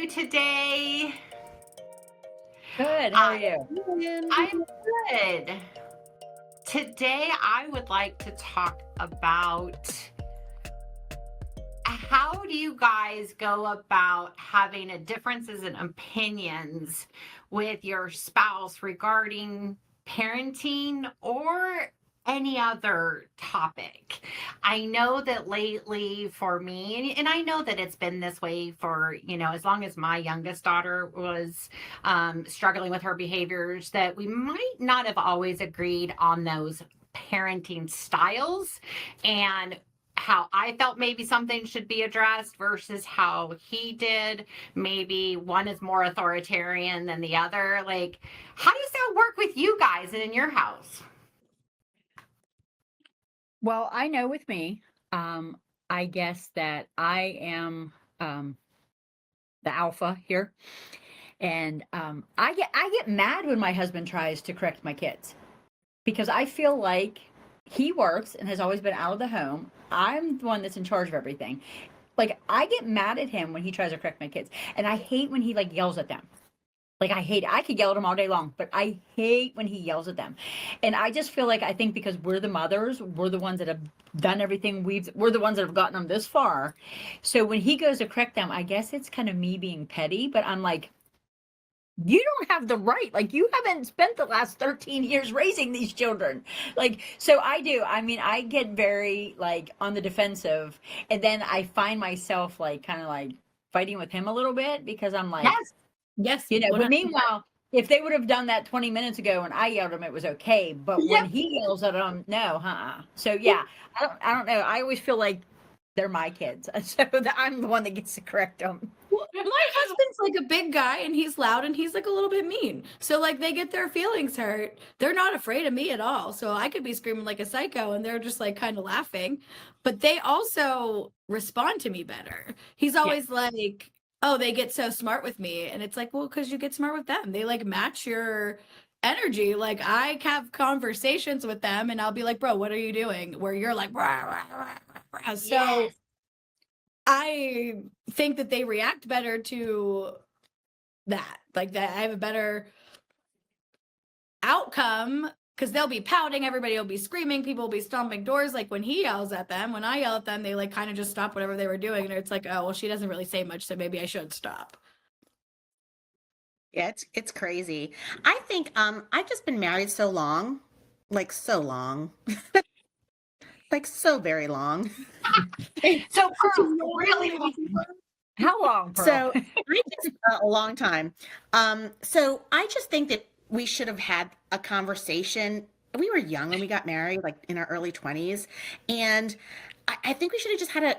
you today? Good. How are I, you? I'm good. Today, I would like to talk about how do you guys go about having differences in opinions with your spouse regarding parenting or any other topic? I know that lately for me, and I know that it's been this way for, as long as my youngest daughter was struggling with her behaviors, that we might not have always agreed on those parenting styles and how I felt maybe something should be addressed versus how he did. Maybe one is more authoritarian than the other. Like, how does that work with you guys and in your house? Well, I know with me, I guess that I am the alpha here, and I get mad when my husband tries to correct my kids because I feel like he works and has always been out of the home. I'm the one that's in charge of everything. Like I get mad at him when he tries to correct my kids, and I hate when he like yells at them. Like I hate it. I could yell at him all day long, but I hate when he yells at them. And I just feel like I think because we're the mothers, we're the ones that have done everything we're the ones that have gotten them this far. So when he goes to correct them, I guess it's kind of me being petty, but I'm like, you don't have the right. Like you haven't spent the last 13 years raising these children. Like so I do. I mean, I get very like on the defensive and then I find myself like kind of like fighting with him a little bit because I'm like, Yes. Yes. but 100%. meanwhile, if they would have done that 20 minutes ago and I yelled at them, it was okay. But when Yep. he yells at them, no, So yeah, I don't know. I always feel like they're my kids. So that I'm the one that gets to correct them. Well, my husband's like a big guy and he's loud and he's like a little bit mean. So like they get their feelings hurt. They're not afraid of me at all. So I could be screaming like a psycho and they're just like kind of laughing. But they also respond to me better. He's always like, oh, they get so smart with me. And it's like, well, because you get smart with them. They like match your energy. Like I have conversations with them and I'll be like, bro, what are you doing? Where you're like, rah, rah, rah, rah, rah. So Yes. I think that they react better to that. Like that I have a better outcome because they'll be pouting, everybody will be screaming, people will be stomping doors. Like when he yells at them, when I yell at them, they like kind of just stop whatever they were doing. And it's like, oh, well, she doesn't really say much, so maybe I should stop. Yeah, it's crazy. I think I've just been married so long, like so long, like so very long. So, Pearl, really, How long, Pearl? So I just a long time. So I just think that we should have had a conversation. We were young when we got married, like in our early 20s, and I think we should have just had a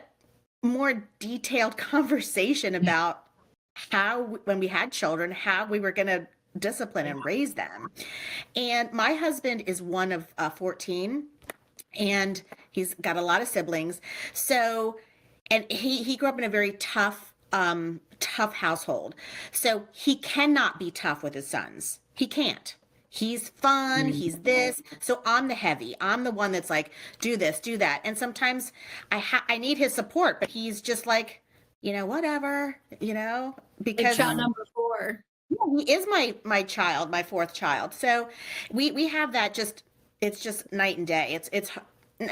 more detailed conversation about how, when we had children, how we were going to discipline and raise them. And my husband is one of 14, and he's got a lot of siblings. So, and he grew up in a very tough household. So he cannot be tough with his sons. He can't. He's fun, he's this. So I'm the heavy. I'm the one that's like, do this, do that. And sometimes I need his support, but he's just like, whatever, Like because child number 4. he is my child, my fourth child. So we have that, it's just night and day. It's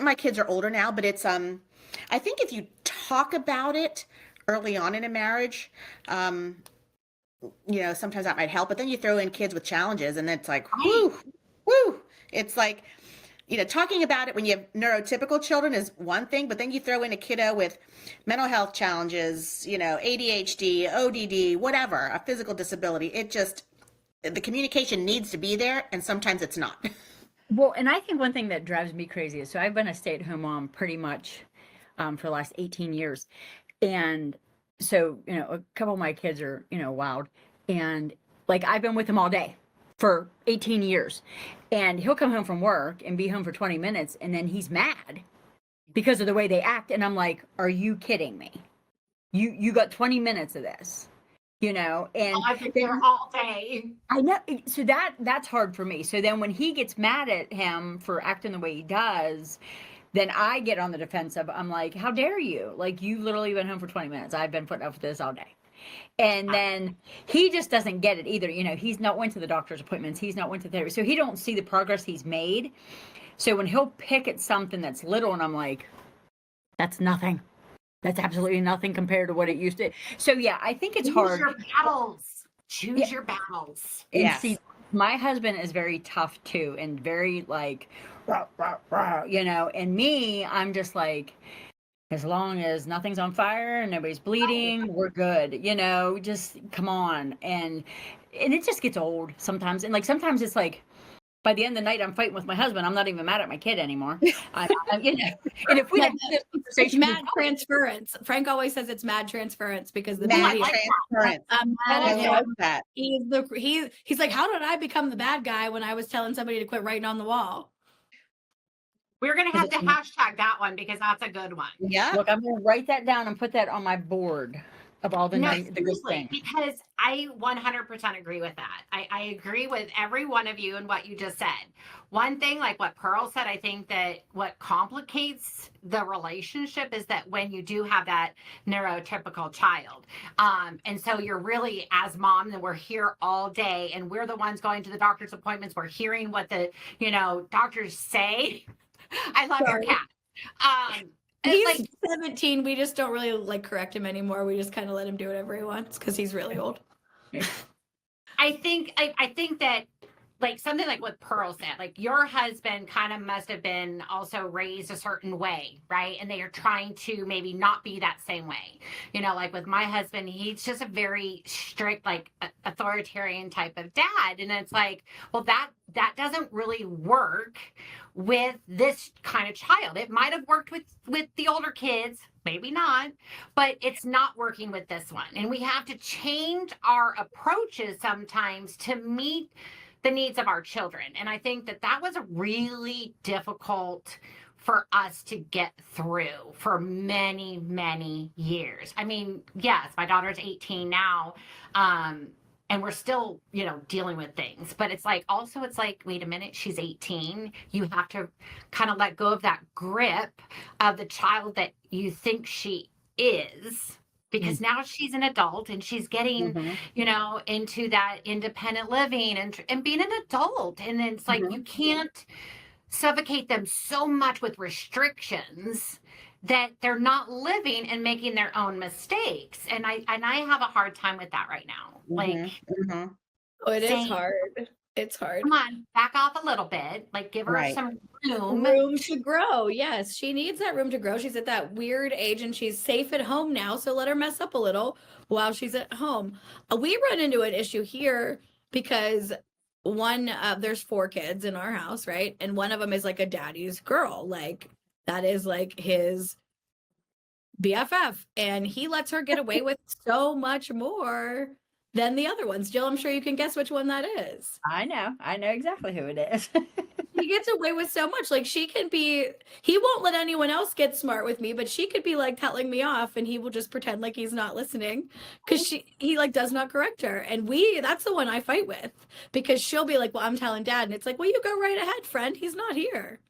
my kids are older now, but it's I think if you talk about it early on in a marriage, sometimes that might help. But then you throw in kids with challenges, and it's like, whoo, whoo. It's like, talking about it when you have neurotypical children is one thing, but then you throw in a kiddo with mental health challenges, ADHD, ODD, whatever, a physical disability. The communication needs to be there, and sometimes it's not. Well, and I think one thing that drives me crazy is so I've been a stay-at-home mom pretty much for the last 18 years. And so, a couple of my kids are, wild. And like I've been with them all day for 18 years. And he'll come home from work and be home for 20 minutes and then he's mad because of the way they act. And I'm like, are you kidding me? You got 20 minutes of this. And I've been there all day. I know. So that's hard for me. So then when he gets mad at him for acting the way he does, then I get on the defensive. I'm like, how dare you? Like, you've literally been home for 20 minutes. I've been putting up with this all day. And then he just doesn't get it either. He's not went to the doctor's appointments. He's not went to therapy. So he don't see the progress he's made. So when he'll pick at something that's little and I'm like, that's nothing. That's absolutely nothing compared to what it used to. So yeah, I think it's hard. Choose your battles. Choose your battles. And Yes. see, my husband is very tough too, and very like, rah, rah, rah, and me, I'm just like, as long as nothing's on fire and nobody's bleeding, we're good. Just come on. And it just gets old sometimes. And like sometimes it's like, by the end of the night, I'm fighting with my husband. I'm not even mad at my kid anymore. And if we have this It's conversation, mad transference. Frank always says it's mad transference because the Mad media. transference. I Yeah. love that. He's like, how did I become the bad guy when I was telling somebody to quit writing on the wall? We're going to have to hashtag that one because that's a good one. Yeah. look, I'm going to write that down and put that on my board of all the good seriously, things. because I 100% agree with that. I agree with every one of you and what you just said. One thing, like what Pearl said, I think that what complicates the relationship is that when you do have that neurotypical child, and so you're really, as moms, and we're here all day, and we're the ones going to the doctor's appointments. We're hearing what the doctors say. I love your cat. He's like 17. We just don't really like correct him anymore. We just kind of let him do whatever he wants because he's really old. I think that like something like what Pearl said, like your husband kind of must have been also raised a certain way, right? And they are trying to maybe not be that same way. Like with my husband, he's just a very strict, like authoritarian type of dad. And it's like, well, that doesn't really work with this kind of child. It might have worked with the older kids, maybe not, but it's not working with this one. And we have to change our approaches sometimes to meet the needs of our children. And I think that was really difficult for us to get through for many, many years. I mean, yes, my daughter's 18 now. And we're still, dealing with things, but it's like, wait a minute, she's 18. You have to kind of let go of that grip of the child that you think she is, because now she's an adult and she's getting, into that independent living and being an adult. And then it's like, you can't suffocate them so much with restrictions that they're not living and making their own mistakes. And I have a hard time with that right now. Oh, it is hard. It's hard. Come on, back off a little bit. Like give her some room to grow. Yes, she needs that room to grow. She's at that weird age and she's safe at home now. So let her mess up a little while she's at home. We run into an issue here because there's 4 kids in our house, right? And one of them is like a daddy's girl. Like that is like his BFF. And he lets her get away with so much more than the other ones. Jill, I'm sure you can guess which one that is. I know exactly who it is. He gets away with so much. Like he won't let anyone else get smart with me, but she could be like telling me off and he will just pretend like he's not listening because he like does not correct her. And that's the one I fight with because she'll be like, well, I'm telling dad. And it's like, well, you go right ahead, friend. He's not here.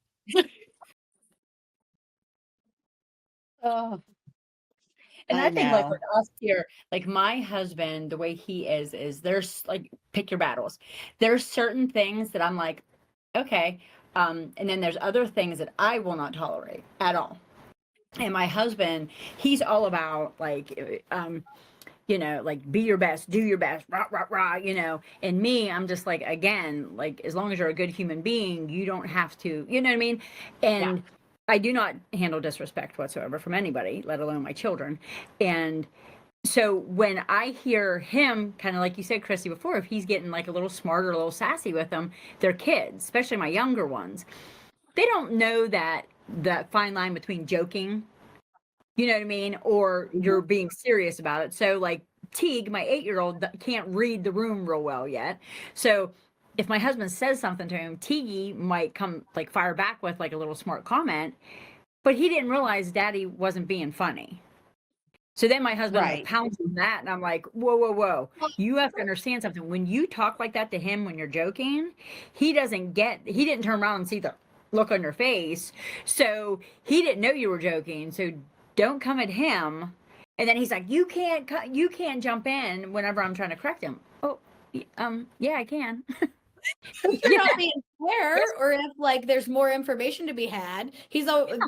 Oh. And I think like with us here, like my husband, the way he is there's like, pick your battles. There's certain things that I'm like, okay. And then there's other things that I will not tolerate at all. And my husband, he's all about like, like be your best, do your best, rah, rah, rah, and me, I'm just like, again, like as long as you're a good human being, you don't have to, you know what I mean? And I do not handle disrespect whatsoever from anybody, let alone my children. And so when I hear him, kind of like you said, Chrissy, before, if he's getting like a little smarter, a little sassy with them, they're kids, especially my younger ones. They don't know that fine line between joking, you know what I mean, or you're being serious about it. So like Teague, my 8-year-old, can't read the room real well yet. So if my husband says something to him, Teague might come like fire back with like a little smart comment, but he didn't realize daddy wasn't being funny. So then my husband will pounce on that and I'm like, whoa. You have to understand something. When you talk like that to him, when you're joking, he didn't turn around and see the look on your face. So he didn't know you were joking. So don't come at him And then he's like, you can't jump in whenever I'm trying to correct him. Oh, yeah, I can. If you're not being fair, or if like there's more information to be had,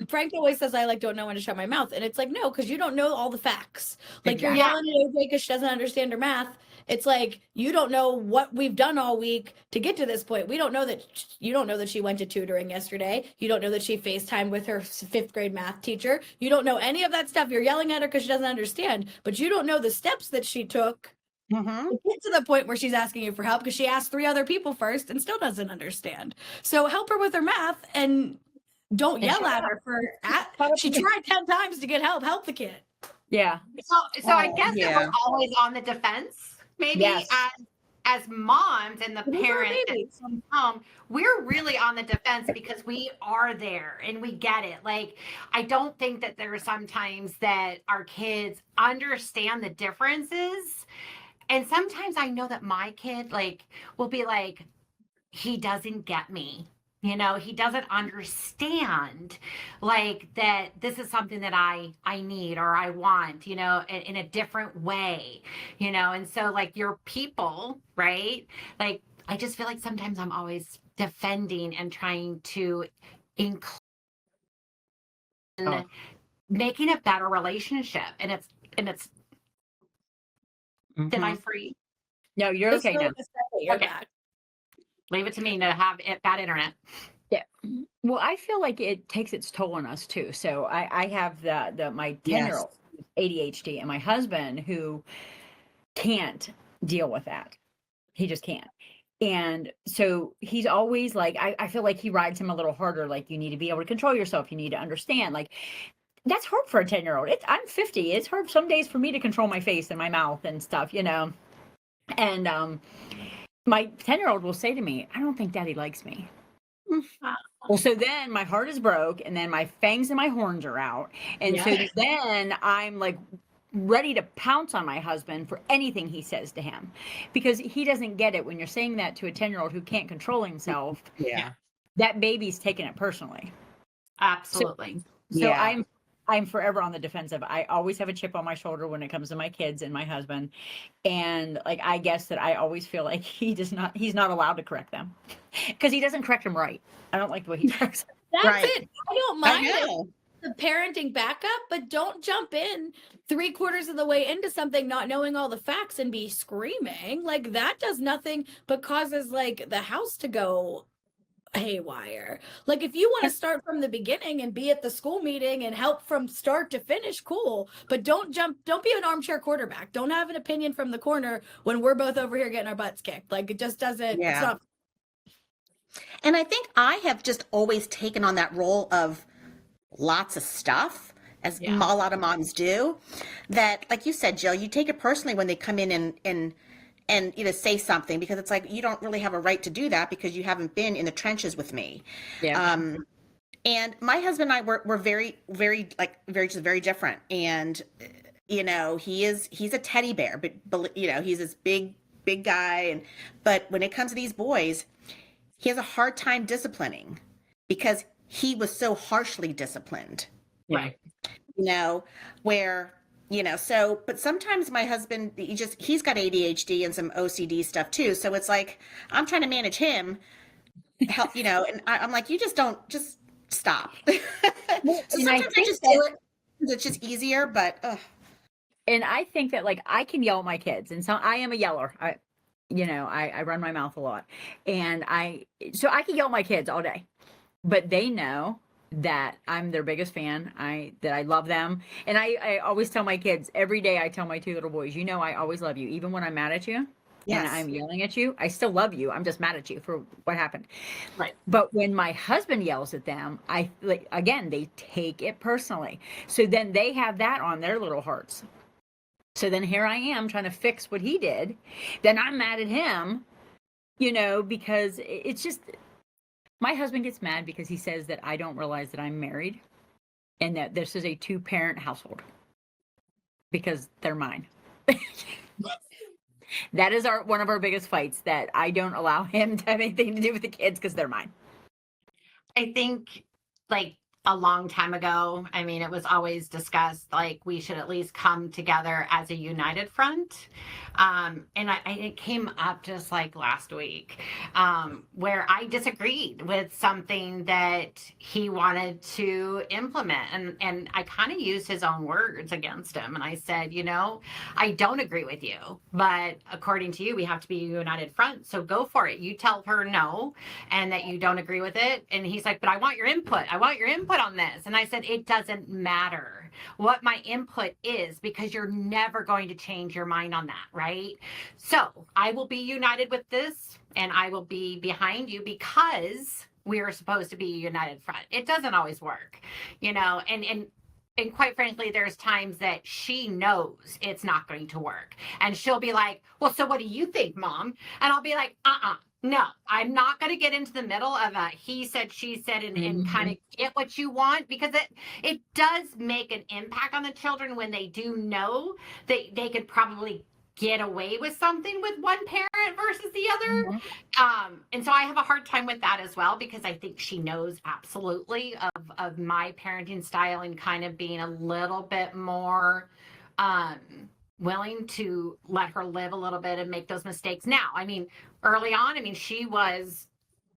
Frank always says I like don't know when to shut my mouth, and it's like no, because you don't know all the facts. Like you're Exactly. yelling at AJ because she doesn't understand her math. It's like you don't know what we've done all week to get to this point. You don't know that she went to tutoring yesterday. You don't know that she FaceTimed with her 5th grade math teacher. You don't know any of that stuff. You're yelling at her because she doesn't understand, but you don't know the steps that she took Mm-hmm. to get to the point where she's asking you for help because she asked 3 other people first and still doesn't understand. So help her with her math and don't yell at her she tried 10 times to get help. Help the kid. Yeah. So I guess that yeah. we're always on the defense, maybe Yes. as moms and the These are parent that babies. comes home, we're really on the defense because we are there and we get it. Like, I don't think that there are sometimes that our kids understand the differences. And sometimes I know that my kid like will be like, he doesn't get me. You know, he doesn't understand like that this is something that I need or I want, you know, in a different way, you know. And so like your people, right? Like I just feel like sometimes I'm always defending and trying to include Oh. making a better relationship. And it's did I Mhm. free? No, you're Just okay know now. the stuff that you're Okay. back. Leave it to me to have bad internet. Yeah. Well, I feel like it takes its toll on us too. So I have my 10-year-old ADHD and my husband who can't deal with that. He just can't. And so he's always like, I feel like he rides him a little harder. Like, you need to be able to control yourself. You need to understand. Like, that's hard for a 10-year-old. I'm 50. It's hard some days for me to control my face and my mouth and stuff, you know. And my 10-year-old will say to me, I don't think daddy likes me. Well, so then my heart is broke, and then my fangs and my horns are out. And so then I'm like ready to pounce on my husband for anything he says to him, because he doesn't get it. When you're saying that to a 10-year-old who can't control himself, Yeah. that baby's taking it personally. Absolutely. So Yeah. I'm forever on the defensive. I always have a chip on my shoulder when it comes to my kids and my husband. And like, I guess that I always feel like he's not allowed to correct them because he doesn't correct them right. I don't like the way he corrects them. That's Right. it. I don't I mind it, know. the parenting backup, but don't jump in 3/4 of the way into something not knowing all the facts and be screaming. Like that does nothing but causes like the house to go haywire. Like if you want to start from the beginning and be at the school meeting and help from start to finish, cool. But don't be an armchair quarterback. Don't have an opinion from the corner when we're both over here getting our butts kicked. Like it just doesn't, it's Yeah. not. And I think I have just always taken on that role of lots of stuff, as a lot of moms do, that, like you said, Jill, you take it personally when they come in and you know, say something, because it's like, you don't really have a right to do that because you haven't been in the trenches with me. Yeah. And my husband and I were very, very, like, just very different. And, you know, he's a teddy bear, but you know, he's this big guy. But when it comes to these boys, he has a hard time disciplining because he was so harshly disciplined. Right. You know, where, you know, so, but sometimes my husband, he's got ADHD and some OCD stuff too. So it's like, I'm trying to manage him, help, you know, and I'm like, you just stop. So sometimes I just do it because it's just easier, but And I think that like I can yell at my kids, and so I am a yeller. I run my mouth a lot, and so I can yell at my kids all day, but they know that I'm their biggest fan. That I love them, and I always tell my kids every day. I tell my 2 little boys, I always love you, even when I'm mad at you. yes. And I'm yelling at you. I still love you. I'm just mad at you for what happened. Right. But when my husband yells at them, they take it personally. So then they have that on their little hearts. So then here I am trying to fix what he did. Then I'm mad at him, because it's just, my husband gets mad because he says that I don't realize that I'm married and that this is a 2-parent household because they're mine. That is one of our biggest fights, that I don't allow him to have anything to do with the kids because they're mine. I think like a long time ago. I mean, it was always discussed like we should at least come together as a united front. And it came up just like last week, where I disagreed with something that he wanted to implement. And I kind of used his own words against him. And I said, I don't agree with you, but according to you, we have to be a united front. So go for it. You tell her no, and that you don't agree with it. And he's like, but I want your input. I want your input on this. And I said, it doesn't matter what my input is, because you're never going to change your mind on that, right? So I will be united with this, and I will be behind you, because we are supposed to be a united front. It doesn't always work, and quite frankly, there's times that she knows it's not going to work. And she'll be like, well, so what do you think, Mom? And I'll be like, no, I'm not going to get into the middle of a he said, she said, and kind of get what you want, because it does make an impact on the children when they do know that they could probably get away with something with one parent versus the other. And so I have a hard time with that as well, because I think she knows absolutely of my parenting style, and kind of being a little bit more willing to let her live a little bit and make those mistakes. Now, I mean, early on, I mean, she was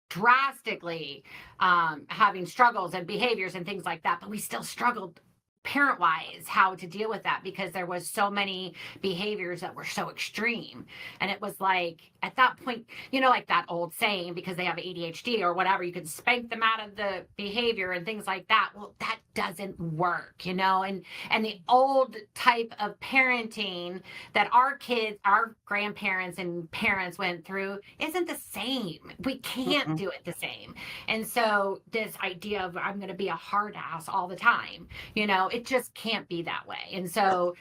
drastically having struggles and behaviors and things like that, but we still struggled parent wise how to deal with that, because there was so many behaviors that were so extreme. And it was like, at that point, like that old saying, because they have ADHD or whatever, you can spank them out of the behavior and things like that. Well, that doesn't work, and the old type of parenting that our kids, our grandparents and parents went through isn't the same. We can't do it the same. And so this idea of I'm going to be a hard ass all the time, it just can't be that way. And so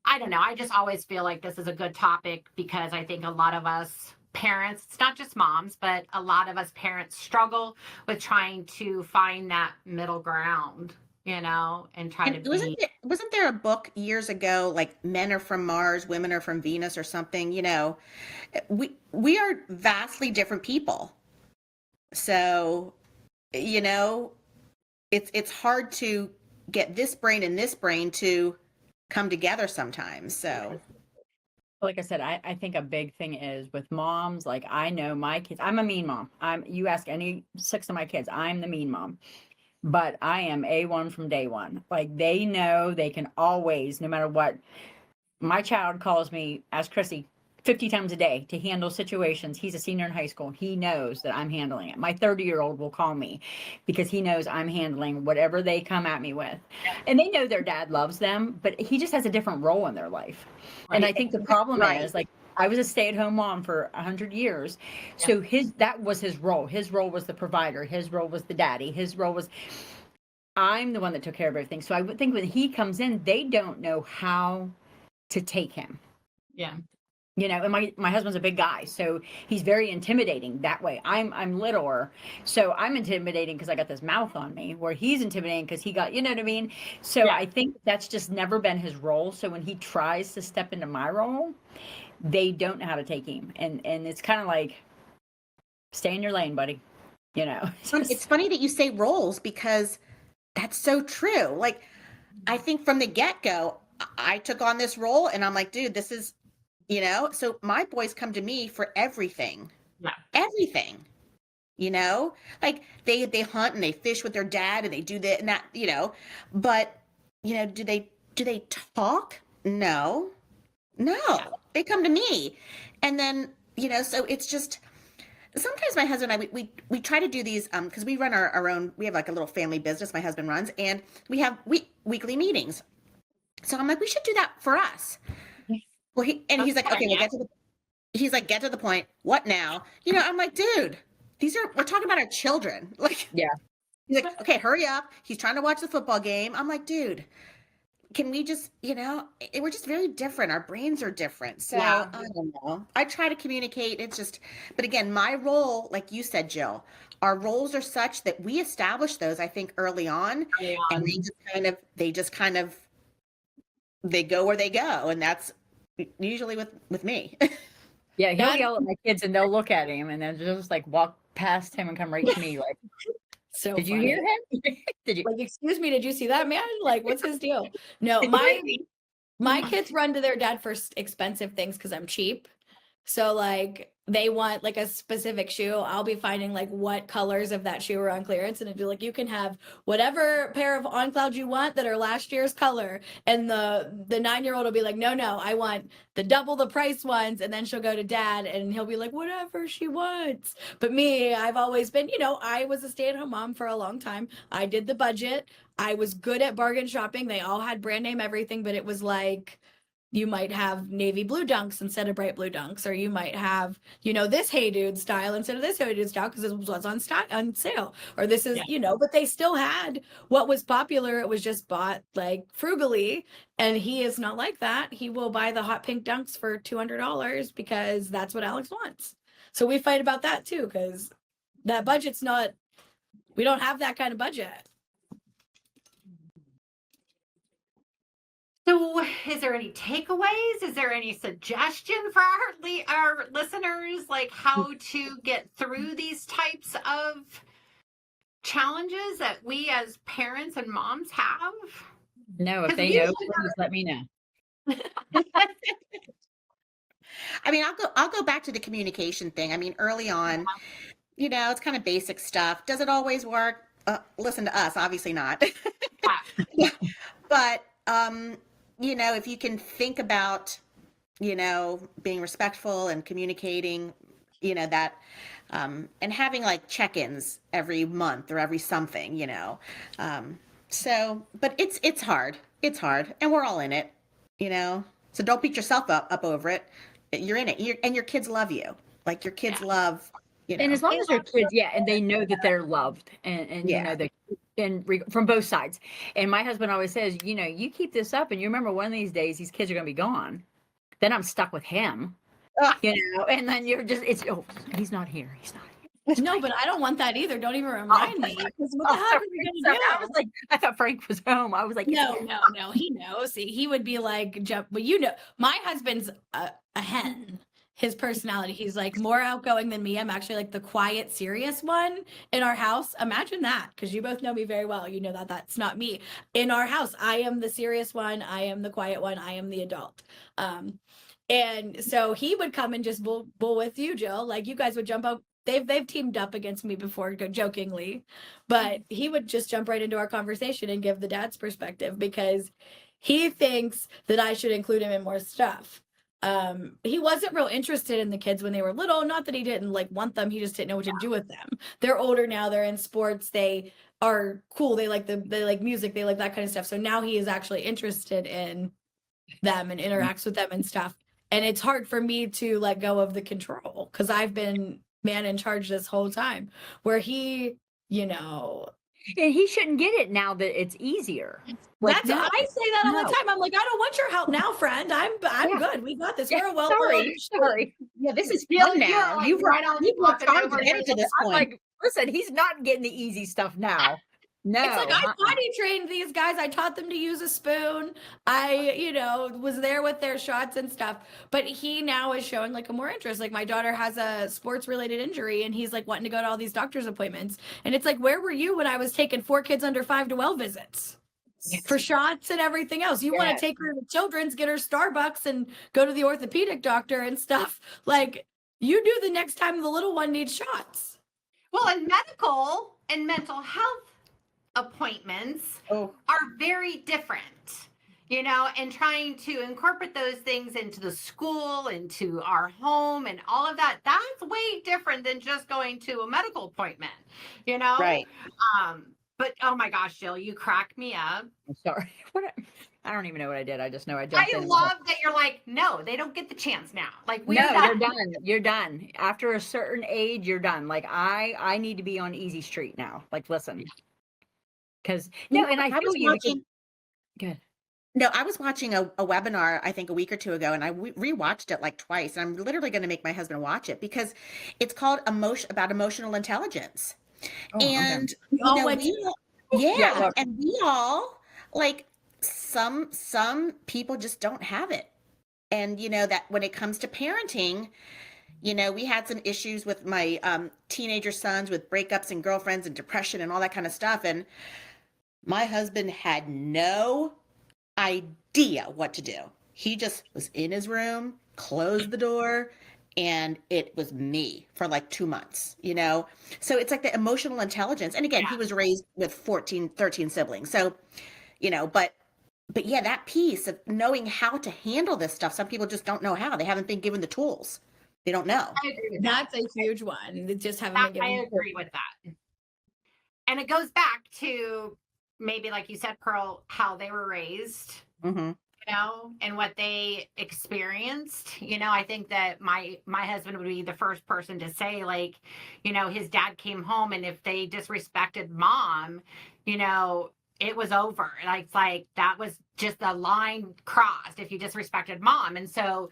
I don't know. I just always feel like this is a good topic, because I think a lot of us parents, it's not just moms, but a lot of us parents struggle with trying to find that middle ground, and try to be. Wasn't there a book years ago, like Men Are From Mars, Women Are From Venus, or something? We are vastly different people. So, it's hard to get this brain and this brain to come together sometimes. So like I said, I think a big thing is with moms, like I know my kids, I'm a mean mom. You ask any 6 of my kids, I'm the mean mom, but I am A1 from day one. Like they know they can always, no matter what, my child calls me, ask Chrissy 50 times a day to handle situations. He's a senior in high school. He knows that I'm handling it. My 30-year-old will call me because he knows I'm handling whatever they come at me with. And they know their dad loves them, but he just has a different role in their life. Right. And I think the problem is, like, I was a stay-at-home mom for 100 years. So that was his role. His role was the provider. His role was the daddy. His role was, I'm the one that took care of everything. So I would think when he comes in, they don't know how to take him. Yeah. And my husband's a big guy, so he's very intimidating that way. I'm littler, so I'm intimidating because I got this mouth on me, where he's intimidating because he got, you know what I mean? So I think that's just never been his role. So when he tries to step into my role, they don't know how to take him. And it's kind of like, stay in your lane, buddy. It's funny that you say roles, because that's so true. Like, I think from the get-go, I took on this role, and I'm like, dude, this is, so my boys come to me for everything. Everything. Like they hunt and they fish with their dad, and they do that and that, but do they talk? No. They come to me. And then, so it's just, sometimes my husband and I, we try to do these, because we run our own, we have like a little family business my husband runs, and we have weekly meetings. So I'm like, we should do that for us. Well, he's like, okay, we'll get to the point. What now? I'm like, dude, we're talking about our children. Like, he's like, okay, hurry up. He's trying to watch the football game. I'm like, dude, can we just, we're just very different. Our brains are different. So I don't know. I try to communicate. It's just, but again, my role, like you said, Jill, our roles are such that we establish those, I think, early on, and they just kind of, they go where they go. And that's usually with me. Yeah, he'll yell at my kids and they'll look at him and then just like walk past him and come right to me like. So Did you funny. hear him? Did you? Like, excuse me, did you see that man? Like, what's his deal? No, my kids run to their dad for expensive things because I'm cheap. So like they want like a specific shoe. I'll be finding like what colors of that shoe are on clearance, and it'd be like, you can have whatever pair of On Cloud you want that are last year's color. And the 9-year-old will be like, no, I want the double the price ones. And then she'll go to dad and he'll be like, whatever she wants. But me, I've always been, I was a stay-at-home mom for a long time. I did the budget. I was good at bargain shopping. They all had brand name everything, but it was like, you might have navy blue dunks instead of bright blue dunks, or you might have, this Hey Dude style instead of this Hey Dude style because it was on sale, or this is, but they still had what was popular. It was just bought like frugally, and he is not like that. He will buy the hot pink dunks for $200 because that's what Alex wants. So we fight about that too, because that budget's not, we don't have that kind of budget. So, is there any takeaways? Is there any suggestion for our listeners, like how to get through these types of challenges that we as parents and moms have? No, if 'Cause they we know, should please let me know. I mean, I'll go back to the communication thing. I mean, early on, it's kind of basic stuff. Does it always work? Listen to us, obviously not. But if you can think about, being respectful and communicating, that, and having like check-ins every month or every something, but it's hard. It's hard, and we're all in it, so don't beat yourself up over it. You're in it. And your kids love you. Like your kids love, And as long as they're kids, and they know that they're loved, and they from both sides. And my husband always says, you keep this up, and you remember one of these days these kids are going to be gone. Then I'm stuck with him, and then you're just he's not here. He's not here. No, but I don't want that either. Don't even remind me. What the hell are we gonna do? I was like, I thought Frank was home. I was like, no. He knows. See, he would be like, jump. But my husband's a hen. His personality, he's like more outgoing than me. I'm actually like the quiet, serious one in our house. Imagine that, because you both know me very well. You know that that's not me. In our house, I am the serious one. I am the quiet one. I am the adult. And so he would come and just bull with you, Jill. Like you guys would jump up. They've teamed up against me before, jokingly, but he would just jump right into our conversation and give the dad's perspective because he thinks that I should include him in more stuff. He wasn't real interested in the kids when they were little. Not that he didn't like want them. He just didn't know what to do with them. They're older now. They're in sports. They are cool. They like music. They like that kind of stuff. So now he is actually interested in them and interacts with them and stuff. And it's hard for me to let go of the control because I've been man in charge this whole time where he, and he shouldn't get it now that it's easier. I say that all the time. I'm like, I don't want your help now, friend. I'm good. We got this. We're well. Sorry. Yeah, this is fun now. You've right on. You've worked hard to get to this I'm point. like, listen, he's not getting the easy stuff now. No, it's like I potty trained these guys. I taught them to use a spoon. I, was there with their shots and stuff. But he now is showing like a more interest. Like my daughter has a sports related injury and he's like wanting to go to all these doctor's appointments. And it's like, where were you when I was taking 4 kids under 5 to well visits? Yes. For shots and everything else? You want to take her to Children's, get her Starbucks and go to the orthopedic doctor and stuff. Like you do the next time the little one needs shots. Well, and medical and mental health appointments are very different, and trying to incorporate those things into the school, into our home and all of that, that's way different than just going to a medical appointment, Right. But oh my gosh, Jill, you crack me up. I'm sorry. I don't even know what I did. I just know I jumped in. I love that you're like, no, they don't get the chance now. Like you're done. You're done. After a certain age, you're done. Like I need to be on easy street now. Like, listen. Because and I feel you. Good. No, I was watching a webinar, I think a week or two ago, and I rewatched it like twice. And I'm literally going to make my husband watch it because it's called about emotional intelligence. And and we all like some people just don't have it. And that when it comes to parenting, We had some issues with my teenager sons with breakups and girlfriends and depression and all that kind of stuff. And my husband had no idea what to do. He just was in his room, closed the door, and it was me for like 2 months. So it's like the emotional intelligence. And again, he was raised with 14, 13 siblings. So, but yeah, that piece of knowing how to handle this stuff, some people just don't know how. They haven't been given the tools. They don't know. I agree with that. That's a huge one. They just haven't been given. I agree with that. And it goes back to maybe, like you said, Pearl, how they were raised, and what they experienced. I think that my husband would be the first person to say, like, his dad came home, and if they disrespected mom, it was over. It's like that was just a line crossed if you disrespected mom. And so,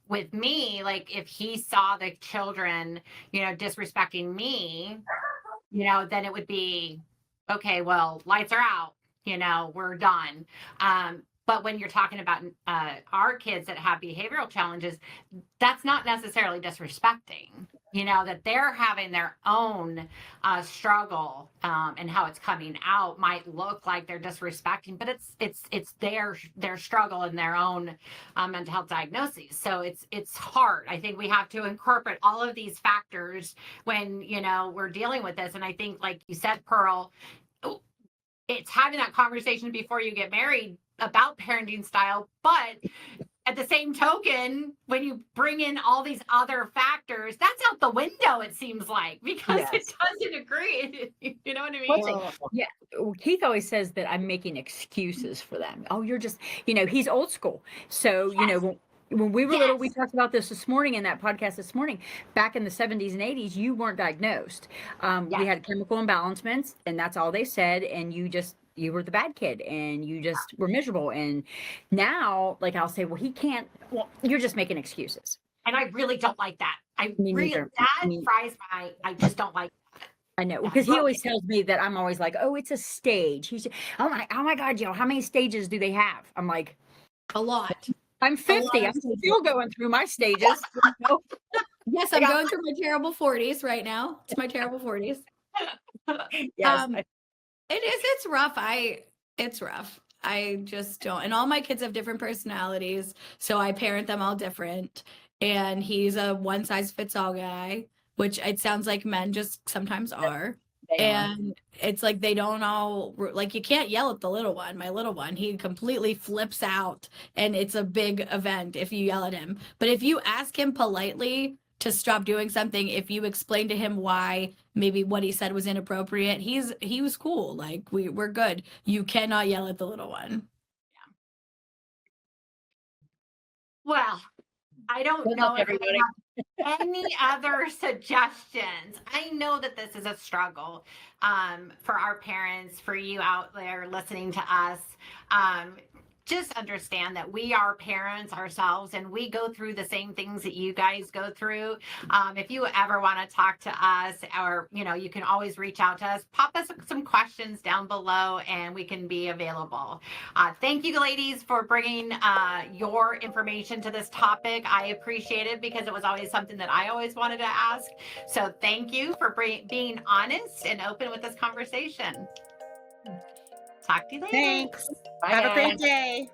with me, like if he saw the children, disrespecting me, then it would be, okay, well, lights are out, we're done. But when you're talking about our kids that have behavioral challenges, that's not necessarily disrespecting, that they're having their own struggle, and how it's coming out might look like they're disrespecting, but it's their struggle and their own mental health diagnoses. So it's hard. I think we have to incorporate all of these factors when, we're dealing with this. And I think, like you said, Pearl, it's having that conversation before you get married about parenting style, but at the same token, when you bring in all these other factors, that's out the window, it seems like, because it doesn't agree. You know what I mean? Well, yeah. Keith always says that I'm making excuses for them. Oh, you're just, he's old school. So, when we were little, we talked about this morning in that podcast this morning. Back in the 70s and 80s, you weren't diagnosed. We had chemical imbalancements, and that's all they said. And you were the bad kid, and you just were miserable. And now, like, I'll say, well, he can't. Well, you're just making excuses. And I really don't like that. Fries I just don't like that. I know, because he always tells me that I'm always like, oh, it's a stage. He's, oh my God, Jill, how many stages do they have? I'm like, a lot. I'm 50. I'm still going through my stages. Yes, I'm going through my terrible 40s right now. It's my terrible 40s. Yes. It's rough. It's rough. I just don't. And all my kids have different personalities, so I parent them all different. And he's a one size fits all guy, which it sounds like men just sometimes are. And it's like they don't all, like, you can't yell at the little one. My little one, he completely flips out, and it's a big event if you yell at him. But if you ask him politely to stop doing something, if you explain to him why maybe what he said was inappropriate, he was cool. Like, we're good. You cannot yell at the little one. Well, I don't know if I have any other suggestions. I know that this is a struggle for our parents, for you out there listening to us. Just understand that we are parents ourselves, and we go through the same things that you guys go through. If you ever want to talk to us, or you can always reach out to us, pop us some questions down below, and we can be available. Thank you, ladies, for bringing your information to this topic. I appreciate it, because it was always something that I always wanted to ask. So thank you for being honest and open with this conversation. Talk to you later. Thanks. Bye, Have a great guys. day.